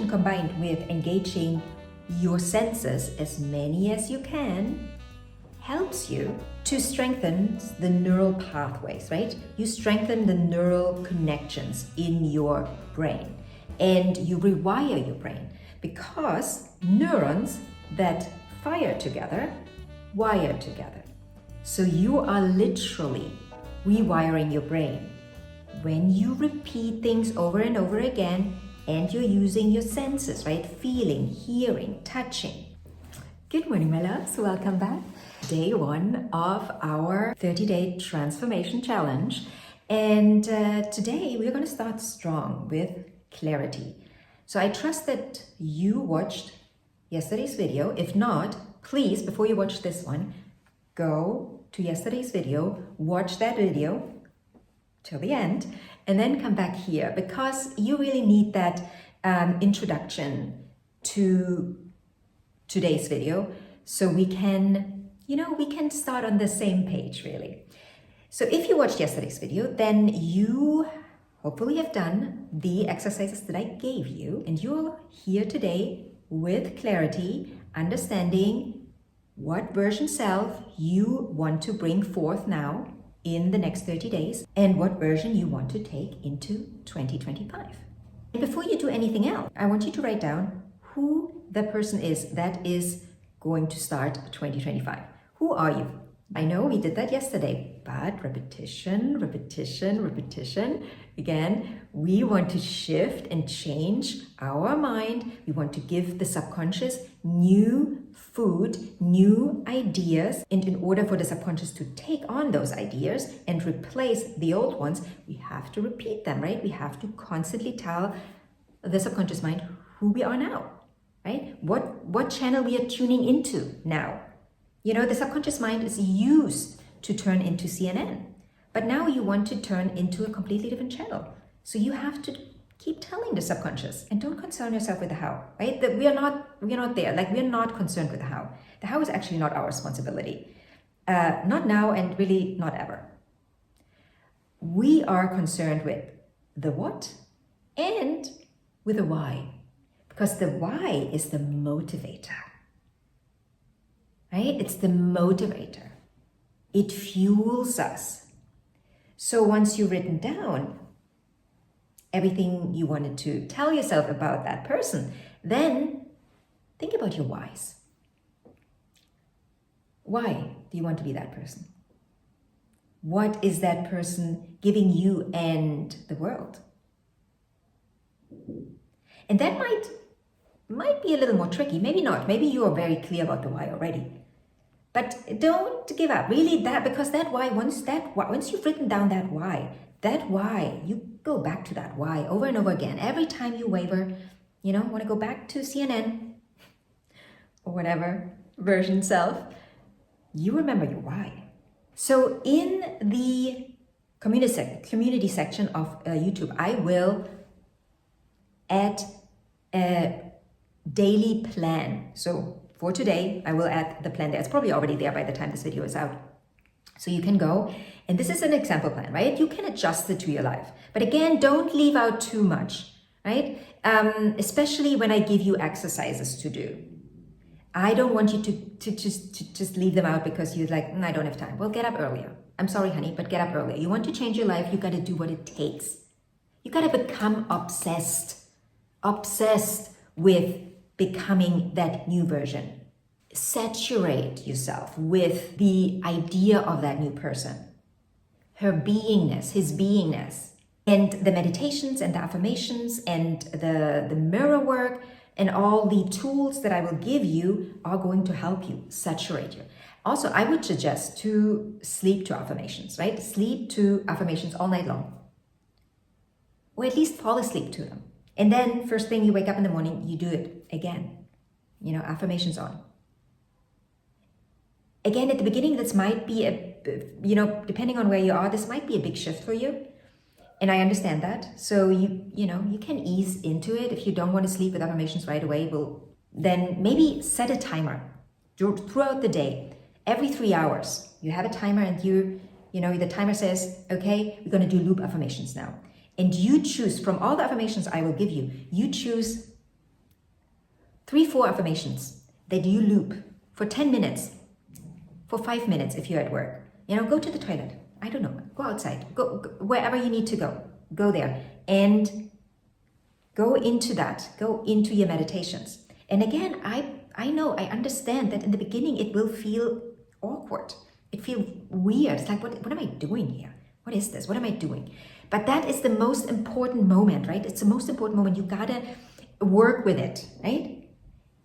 meditation combined with engaging your senses, as many as you can, helps you to strengthen the neural pathways, right? You strengthen the neural connections in your brain and you rewire your brain, because neurons that fire together wire together. So you are literally rewiring your brain when you repeat things over and over again and you're using your senses, right? Feeling, hearing, touching. Good morning, my loves. Welcome back. Day 1 of our 30-day transformation challenge. And today we're going to start strong with clarity. So I trust that you watched yesterday's video. If not, please, before you watch this one, go to yesterday's video, watch that video till the end, and then come back here, because you really need that introduction to today's video, so we can, we can start on the same page, really. So if you watched yesterday's video, then you hopefully have done the exercises that I gave you, and you're here today with clarity, understanding what version self you want to bring forth now in the next 30 days, and what version you want to take into 2025. And before you do anything else, I want you to write down who the person is that is going to start 2025. Who are you? I know we did that yesterday, but repetition, repetition, repetition. Again, we want to shift and change our mind. We want to give the subconscious new food, new ideas. And in order for the subconscious to take on those ideas and replace the old ones, we have to repeat them, right? We have to constantly tell the subconscious mind who we are now, right? What channel we are tuning into now. The subconscious mind is used to turn into CNN, but now you want to turn into a completely different channel. So you have to keep telling the subconscious, and don't concern yourself with the how, right? That we are not there. Like, we're not concerned with the how. The how is actually not our responsibility. Not now, and really not ever. We are concerned with the what and with the why, because the why is the motivator. Right? It's the motivator. It fuels us. So once you've written down everything you wanted to tell yourself about that person, then think about your whys. Why do you want to be that person? What is that person giving you and the world? And that might be a little more tricky. Maybe not. Maybe you are very clear about the why already. But don't give up. Really, because that why, once you've written down that why, you go back to that why over and over again. Every time you waver, want to go back to CNN or whatever version self, you remember your why. So in the community section of YouTube, I will add a daily plan. So for today, I will add the plan there. It's probably already there by the time this video is out. So you can go, and this is an example plan, right? You can adjust it to your life. But again, don't leave out too much, right? Especially when I give you exercises to do. I don't want you to just leave them out because you're like, I don't have time. Well, get up earlier. I'm sorry, honey, but get up earlier. You want to change your life, you got to do what it takes. You got to become obsessed with becoming that new version. Saturate yourself with the idea of that new person, her beingness, his beingness. And the meditations and the affirmations and the mirror work and all the tools that I will give you are going to help you saturate you. Also, I would suggest to sleep to affirmations, right? Sleep to affirmations all night long. Or at least fall asleep to them. And then first thing you wake up in the morning, you do it again. Affirmations on. Again, at the beginning, this might be depending on where you are, this might be a big shift for you. And I understand that. So you can ease into it. If you don't want to sleep with affirmations right away, then maybe set a timer throughout the day. Every 3 hours, you have a timer, and the timer says, okay, we're going to do loop affirmations now. And you choose from all the affirmations I will give you, you choose 3-4 affirmations that you loop for 10 minutes, for 5 minutes if you're at work. Go to the toilet. I don't know. Go outside. Go wherever you need to go. Go there and go into that. Go into your meditations. And again, I know, I understand that in the beginning it will feel awkward. It feels weird. It's like, what am I doing here? What is this? What am I doing? But that is the most important moment, right? It's the most important moment. You gotta work with it, right?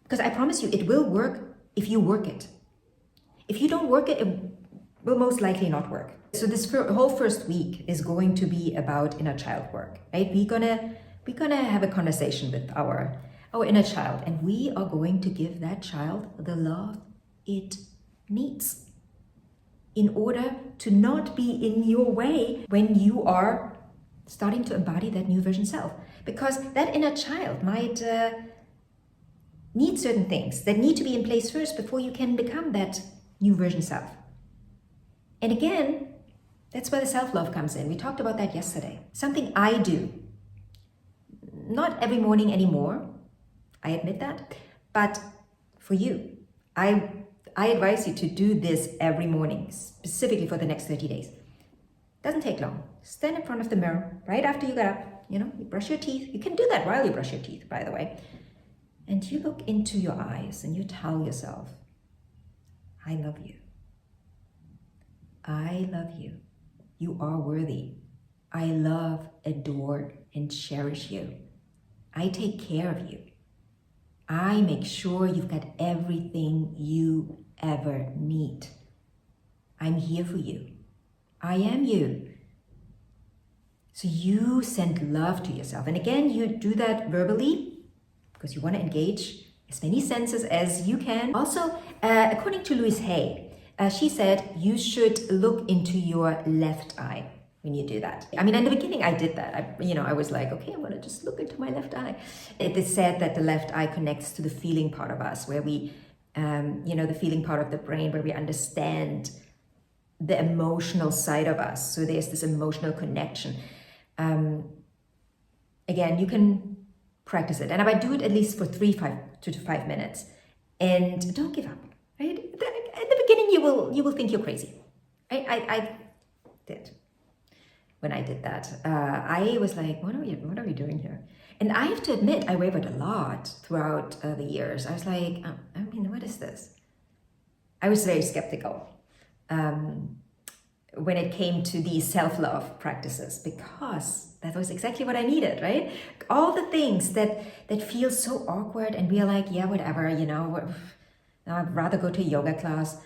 Because I promise you, it will work if you work it. If you don't work it, it will most likely not work. So this whole first week is going to be about inner child work, right? We're gonna have a conversation with our inner child, and we are going to give that child the love it needs in order to not be in your way when you are starting to embody that new version self. Because that inner child might need certain things that need to be in place first before you can become that new version self. And again, that's where the self-love comes in. We talked about that yesterday. Something I do, not every morning anymore, I admit that, but for you, I advise you to do this every morning, specifically for the next 30 days. Doesn't take long. Stand in front of the mirror right after you get up, you brush your teeth. You can do that while you brush your teeth, by the way. And you look into your eyes and you tell yourself, I love you. I love you. You are worthy. I love, adore, and cherish you. I take care of you. I make sure you've got everything you ever need. I'm here for you. I am you. So you send love to yourself. And again, you do that verbally because you want to engage as many senses as you can. Also, according to Louise Hay, she said you should look into your left eye when you do that. I mean, in the beginning, I did that. I was like, okay, I'm going to just look into my left eye. It is said that the left eye connects to the feeling part of us, where we, the feeling part of the brain, where we understand the emotional side of us. So there's this emotional connection. Again, you can practice it. And I would do it at least for 2 to 5 minutes. And don't give up, right? At the beginning, you will think you're crazy. I did. When I did that, I was like, what are we doing here? And I have to admit, I wavered a lot throughout the years. I was like, what is this? I was very skeptical when it came to these self-love practices, because that was exactly what I needed, right? All the things that feel so awkward, and we are like, yeah, whatever, I'd rather go to a yoga class.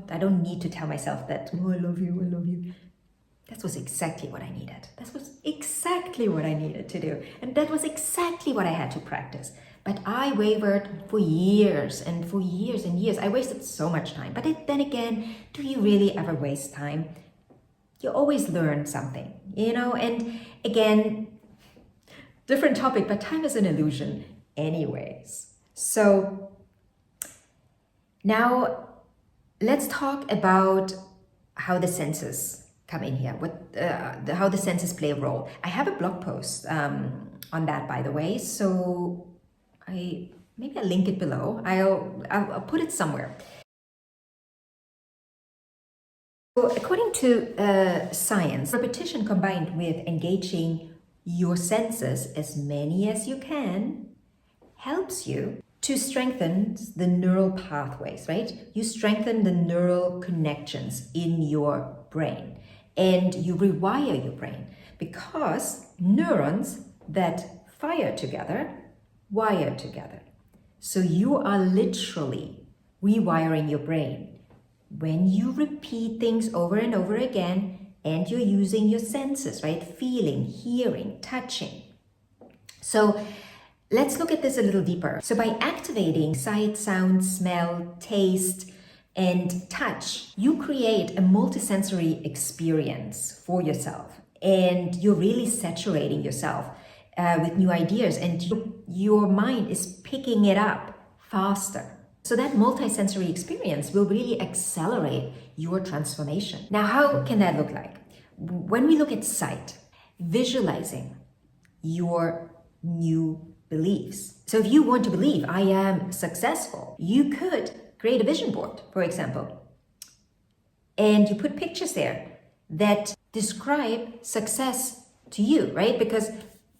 I don't need to tell myself that, oh, I love you. That was exactly what I needed. That was exactly what I needed to do. And that was exactly what I had to practice. But I wavered for years and years. I wasted so much time. But then again, do you really ever waste time? You always learn something, and again, different topic, but time is an illusion anyways. So now let's talk about how the senses come in here, how the senses play a role. I have a blog post on that, by the way, so maybe I'll link it below. I'll put it somewhere. So according to science, repetition combined with engaging your senses as many as you can helps you to strengthen the neural pathways, right? You strengthen the neural connections in your brain, and you rewire your brain, because neurons that fire together wire together. So you are literally rewiring your brain when you repeat things over and over again, and you're using your senses, right? Feeling, hearing, touching. So let's look at this a little deeper. So by activating sight, sound, smell, taste, and touch, you create a multisensory experience for yourself, and you're really saturating yourself with new ideas, and your mind is picking it up faster. So that multisensory experience will really accelerate your transformation. Now, how can that look like? When we look at sight, visualizing your new beliefs. So if you want to believe I am successful, you could create a vision board, for example, and you put pictures there that describe success to you, right? Because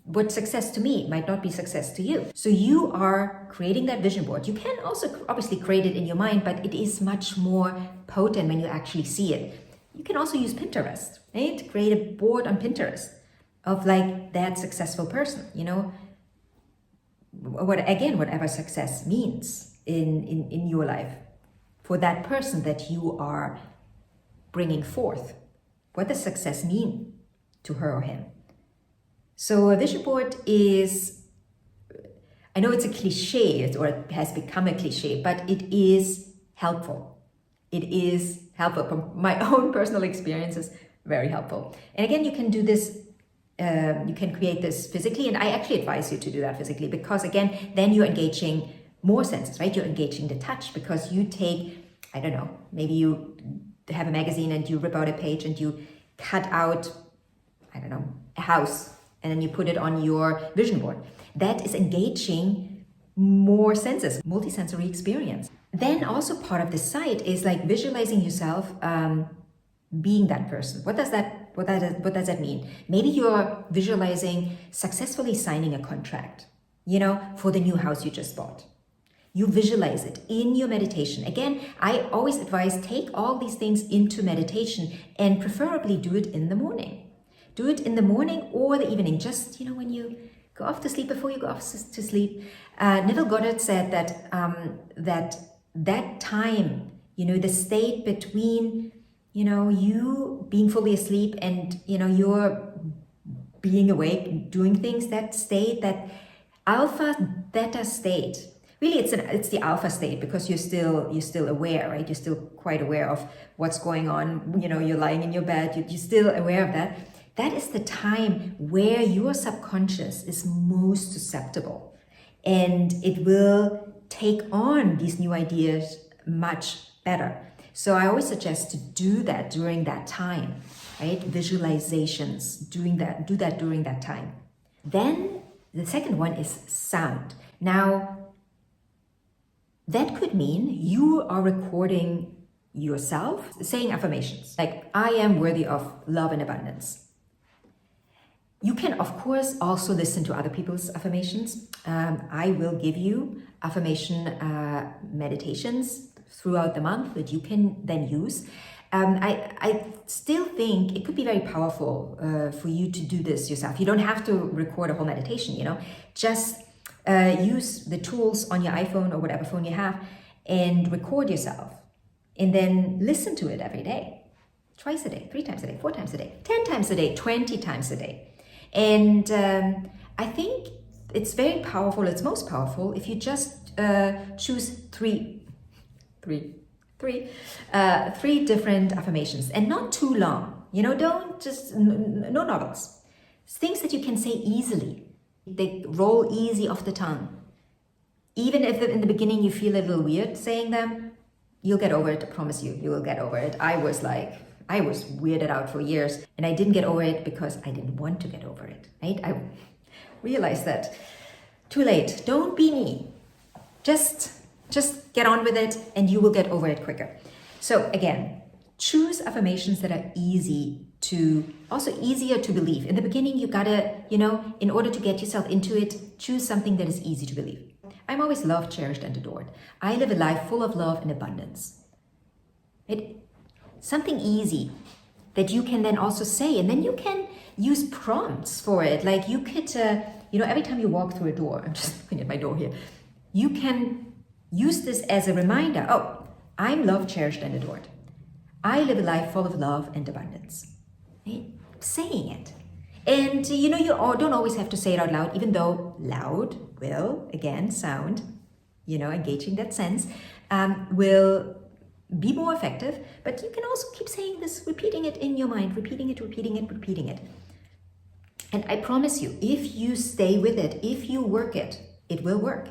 what success to me might not be success to you. So you are creating that vision board. You can also obviously create it in your mind, but it is much more potent when you actually see it. You can also use Pinterest, right? Create a board on Pinterest of like that successful person, you know, whatever success means in your life for that person that you are bringing forth. What does success mean to her or him? So a vision board is, I know it's a cliche, or it has become a cliche, but it is helpful. It is helpful. From my own personal experiences, very helpful. And again, you can do this, you can create this physically, and I actually advise you to do that physically, because again, then you're engaging more senses, right? You're engaging the touch, because you take, I don't know, maybe you have a magazine and you rip out a page and you cut out, I don't know, a house, and then you put it on your vision board. That is engaging more senses, multisensory experience. Then also part of the site is like visualizing yourself being that person. What does that mean? Maybe you're visualizing successfully signing a contract, you know, for the new house you just bought. You visualize it in your meditation. Again, I always advise take all these things into meditation, and preferably do it in the morning. Do it in the morning or the evening, just, you know, when you go off to sleep, before you go off to sleep. Neville Goddard said that that time, you know, the state between, you know, you being fully asleep and, you know, you're being awake, doing things, that state, that alpha theta state. Really, it's the alpha state, because you're still aware, right? You're still quite aware of what's going on. You know, you're lying in your bed, you're still aware of that. That is the time where your subconscious is most susceptible, and it will take on these new ideas much better. So I always suggest to do that during that time, right? Visualizations, do that during that time. Then the second one is sound. Now, that could mean you are recording yourself saying affirmations like, I am worthy of love and abundance. You can, of course, also listen to other people's affirmations. I will give you affirmation meditations throughout the month that you can then use. I still think it could be very powerful for you to do this yourself. You don't have to record a whole meditation, you know. Just use the tools on your iPhone or whatever phone you have and record yourself. And then listen to it every day. Twice a day, 3 times a day, 4 times a day, 10 times a day, 20 times a day. And I think it's very powerful. It's most powerful if you just choose three different affirmations, and not too long. You know, don't just, no novels. Things that you can say easily. They roll easy off the tongue. Even if in the beginning you feel a little weird saying them, you'll get over it. I promise you, you will get over it. I was weirded out for years, and I didn't get over it because I didn't want to get over it, right? I realized that too late. Don't be me. Just get on with it, and you will get over it quicker. So again, choose affirmations that are easier to believe. In the beginning, you gotta, you know, in order to get yourself into it, choose something that is easy to believe. I'm always loved, cherished, and adored. I live a life full of love and abundance. Something easy that you can then also say, and then you can use prompts for it. Like you could, you know, every time you walk through a door, I'm just looking at my door here, you can use this as a reminder. Oh, I'm loved, cherished, and adored. I live a life full of love and abundance. Right? Saying it. And, you know, you don't always have to say it out loud, even though loud will, again, sound, you know, engaging that sense, will be more effective. But you can also keep saying this, repeating it in your mind, repeating it. And I promise you, if you stay with it, if you work it, it will work.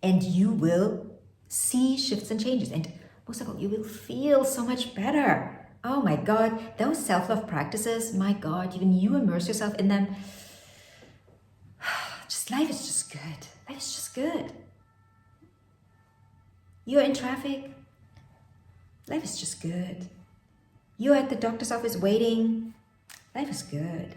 And you will see shifts and changes. And most of all, you will feel so much better. Oh my God, those self-love practices, my God, when you immerse yourself in them, life is just good. life is just good. You're in traffic, life is just good. You're at the doctor's office waiting, life is good.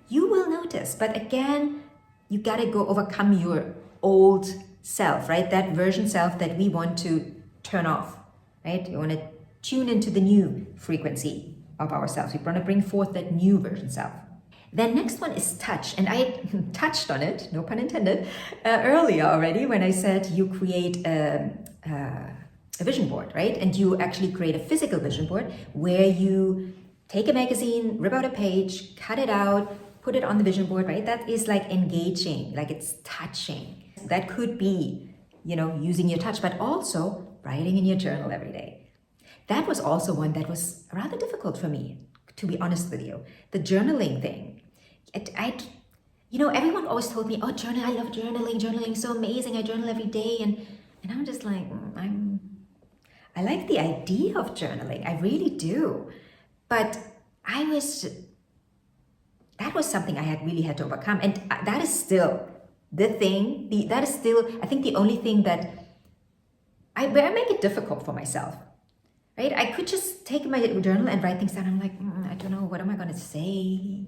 You will notice, but again, you gotta go overcome your old self, right? That version self that we want to turn off, right? You want to tune into the new frequency of ourselves. We want to bring forth that new version self. Then next one is touch, and I touched on it, no pun intended, earlier already when I said you create a vision board, right? And you actually create a physical vision board where you take a magazine, rip out a page, cut it out, put it on the vision board, right? That is like engaging, like it's touching. That could be, using your touch, but also writing in your journal every day. That was also one that was rather difficult for me, to be honest with you. The journaling thing. Everyone always told me, oh, journal, I love journaling. Journaling is so amazing. I journal every day. And I'm just like, I like the idea of journaling. I really do. But that was something I really had to overcome. And that is still the thing. That is still, I think, the only thing that where I make it difficult for myself. Right? I could just take my journal and write things down. I'm like, I don't know, what am I going to say?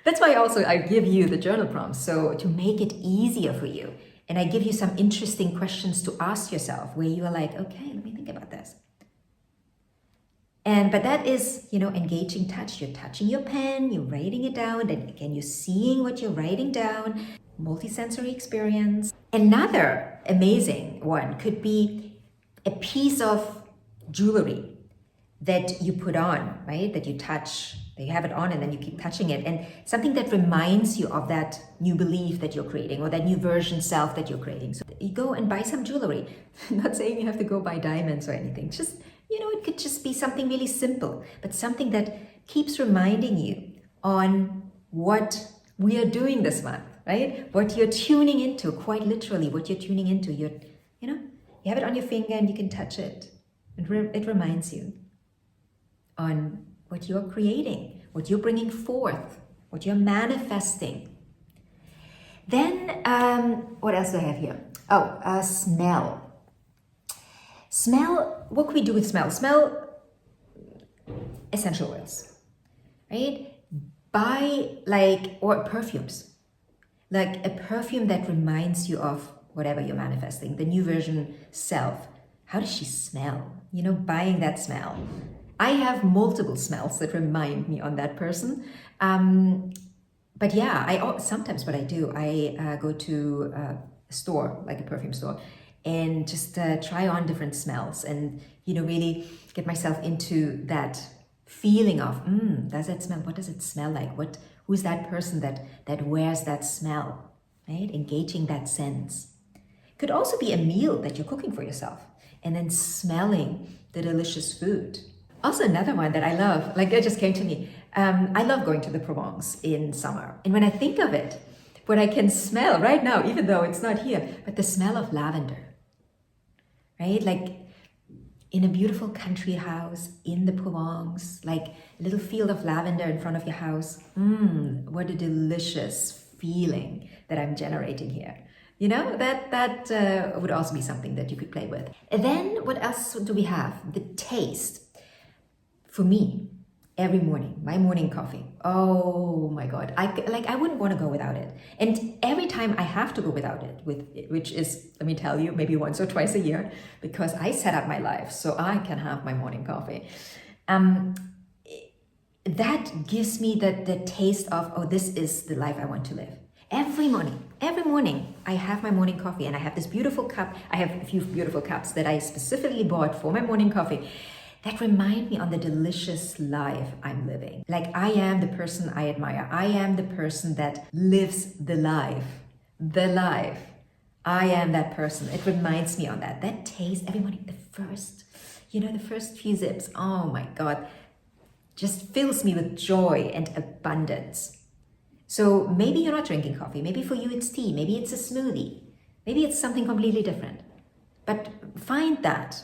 That's why I give you the journal prompts, so to make it easier for you. And I give you some interesting questions to ask yourself where you are like, okay, let me think about this. But that is, engaging touch. You're touching your pen, you're writing it down, and again, you're seeing what you're writing down. Multisensory experience. Another amazing one could be a piece of jewelry that you put on, right? That you touch, that you have it on and then you keep touching it. And something that reminds you of that new belief that you're creating or that new version self that you're creating. So you go and buy some jewelry. I'm not saying you have to go buy diamonds or anything. Just, it could just be something really simple, but something that keeps reminding you on what we are doing this month, right? What you're tuning into, quite literally, what you're tuning into. You have it on your finger and you can touch it. It reminds you on what you're creating, what you're bringing forth, what you're manifesting. Then, what else do I have here? Smell. Smell, what can we do with smell? Smell essential oils, right? Or perfumes. Like a perfume that reminds you of whatever you're manifesting, the new version self. How does she smell? Buying that smell. I have multiple smells that remind me on that person. But yeah, sometimes what I do, I go to a store, like a perfume store, and just try on different smells and, really get myself into that feeling of, does it smell? What does it smell like? Who's that person that wears that smell, right? Engaging that sense. Could also be a meal that you're cooking for yourself and then smelling the delicious food. Also another one that I love, like it just came to me. I love going to the Provence in summer. And when I think of it, what I can smell right now, even though it's not here, but the smell of lavender, right? Like in a beautiful country house in the Provence, like a little field of lavender in front of your house. What a delicious feeling that I'm generating here. That would also be something that you could play with. And then what else do we have? The taste. For me, every morning, my morning coffee. Oh my God. I wouldn't want to go without it. And every time I have to go without it, which is, let me tell you, maybe once or twice a year, because I set up my life so I can have my morning coffee. That gives me the taste of, this is the life I want to live. Every morning, I have my morning coffee and I have this beautiful cup. I have a few beautiful cups that I specifically bought for my morning coffee that remind me on the delicious life I'm living. Like I am the person I admire. I am the person that lives the life. I am that person. It reminds me on that. That taste every morning, the first few sips, oh my God, just fills me with joy and abundance. So maybe you're not drinking coffee. Maybe for you it's tea. Maybe it's a smoothie. Maybe it's something completely different. But find that,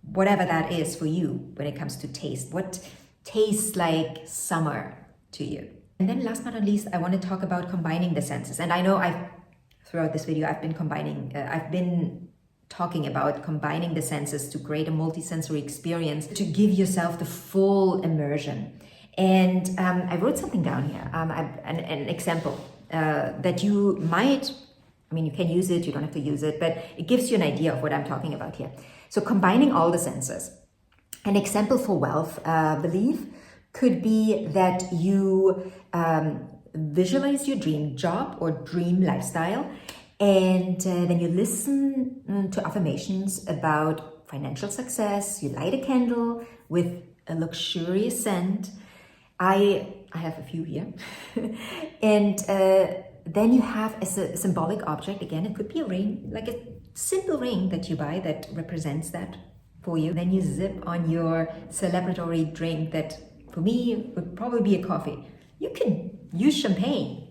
whatever that is for you when it comes to taste. What tastes like summer to you? And then last but not least, I want to talk about combining the senses. And I know I've throughout this video, I've been talking about combining the senses to create a multi-sensory experience to give yourself the full immersion. And I wrote something down here, an example that you might, I mean, you can use it, you don't have to use it, but it gives you an idea of what I'm talking about here. So combining all the senses. An example for wealth belief could be that you visualize your dream job or dream lifestyle, and then you listen to affirmations about financial success. You light a candle with a luxurious scent. I have a few here. And then you have as a symbolic object, again, it could be a ring, like a simple ring that you buy that represents that for you. Then you zip on your celebratory drink that for me would probably be a coffee. You can use champagne,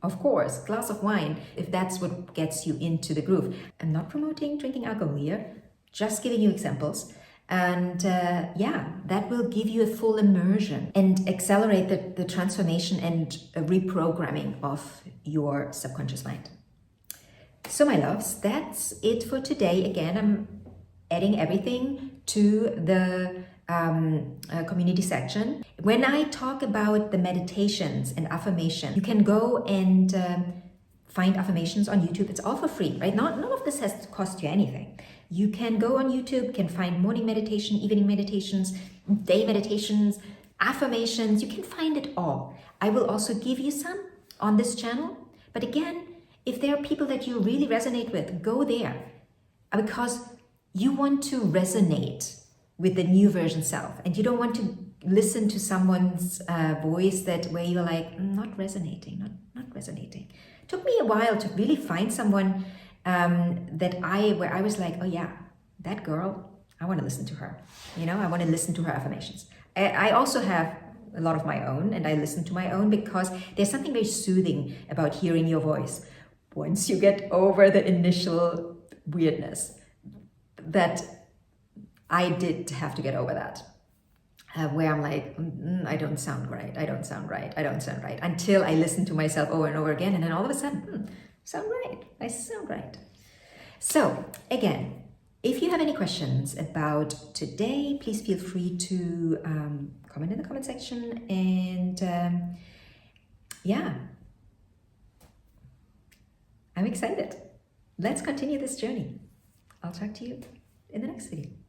of course, glass of wine, if that's what gets you into the groove. I'm not promoting drinking alcohol here, just giving you examples. And yeah, that will give you a full immersion and accelerate the transformation and reprogramming of your subconscious mind. So my loves, that's it for today. Again, I'm adding everything to the community section. When I talk about the meditations and affirmation, you can go and find affirmations on YouTube. It's all for free, right? None of this has to cost you anything. You can go on YouTube, can find morning meditation, evening meditations, day meditations, affirmations. You can find it all. I will also give you some on this channel. But again, if there are people that you really resonate with, go there, because you want to resonate with the new version self, and you don't want to listen to someone's voice where you're like, not resonating. It took me a while to really find someone where I was like, oh yeah, that girl, I want to listen to her. You know, I want to listen to her affirmations. I also have a lot of my own, and I listen to my own because there's something very soothing about hearing your voice once you get over the initial weirdness. That I did have to get over that, where I'm like, I don't sound right, until I listen to myself over and over again, and then all of a sudden, I sound right. So again, if you have any questions about today, please feel free to comment in the comment section, and yeah, I'm excited. Let's continue this journey. I'll talk to you in the next video.